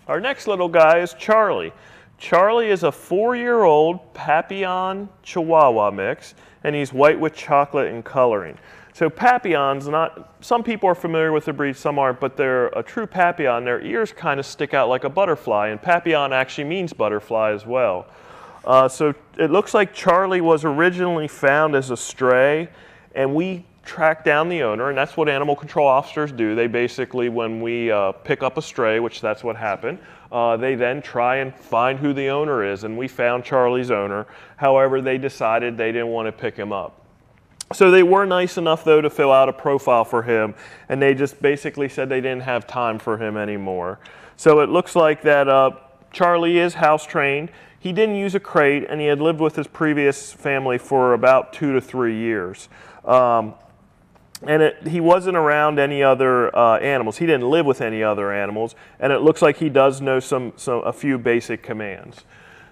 Our next little guy is Charlie. Charlie is a 4-year-old Papillion Chihuahua mix, and he's white with chocolate in coloring. So Papillons, some people are familiar with the breed, some aren't, but they're a true Papillon. Their ears kind of stick out like a butterfly, and Papillon actually means butterfly as well. So it looks like Charlie was originally found as a stray, and we tracked down the owner, and that's what animal control officers do. They basically, when we pick up a stray, which that's what happened, they then try and find who the owner is, and we found Charlie's owner. However, they decided they didn't want to pick him up. So they were nice enough, though, to fill out a profile for him, and they just basically said they didn't have time for him anymore. So it looks like that Charlie is house trained. He didn't use a crate, and he had lived with his previous family for about 2 to 3 years. He wasn't around any other animals. He didn't live with any other animals, and it looks like he does know a few basic commands.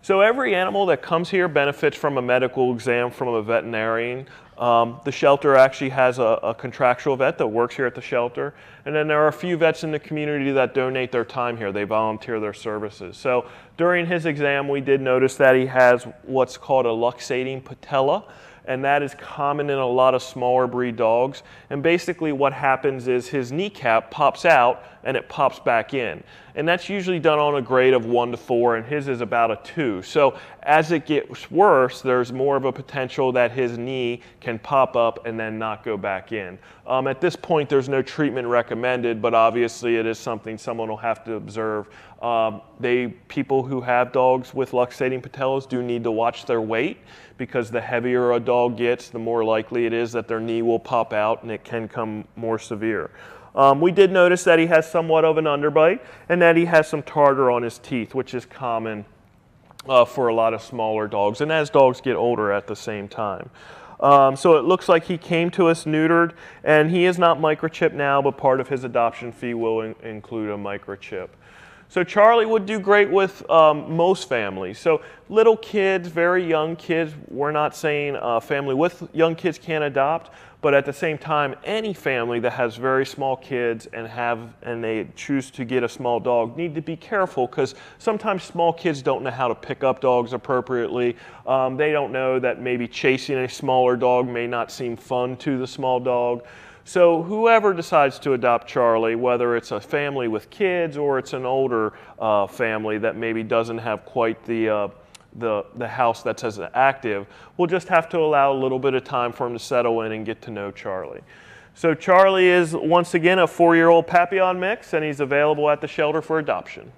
So every animal that comes here benefits from a medical exam from a veterinarian. The shelter actually has a contractual vet that works here at the shelter, and then there are a few vets in the community that donate their time here. They volunteer their services. So during his exam, we did notice that he has what's called a luxating patella, and that is common in a lot of smaller breed dogs. And basically what happens is his kneecap pops out and it pops back in. And that's usually done on a grade of 1 to 4, and his is about a 2. So as it gets worse, there's more of a potential that his knee can pop up and then not go back in. At this point, there's no treatment recommended, but obviously it is something someone will have to observe. People who have dogs with luxating patellas do need to watch their weight, because the heavier a dog gets, the more likely it is that their knee will pop out and it can come more severe. We did notice that he has somewhat of an underbite and that he has some tartar on his teeth, which is common for a lot of smaller dogs, and as dogs get older at the same time. So it looks like he came to us neutered, and he is not microchipped now, but part of his adoption fee will include a microchip. So Charlie would do great with most families. So little kids, very young kids, we're not saying a family with young kids can't adopt, but at the same time, any family that has very small kids and they choose to get a small dog need to be careful, because sometimes small kids don't know how to pick up dogs appropriately. They don't know that maybe chasing a smaller dog may not seem fun to the small dog. So whoever decides to adopt Charlie, whether it's a family with kids or it's an older family that maybe doesn't have quite the house that's as active, we'll just have to allow a little bit of time for him to settle in and get to know Charlie. So Charlie is, once again, a 4-year-old Papillion mix, and he's available at the shelter for adoption.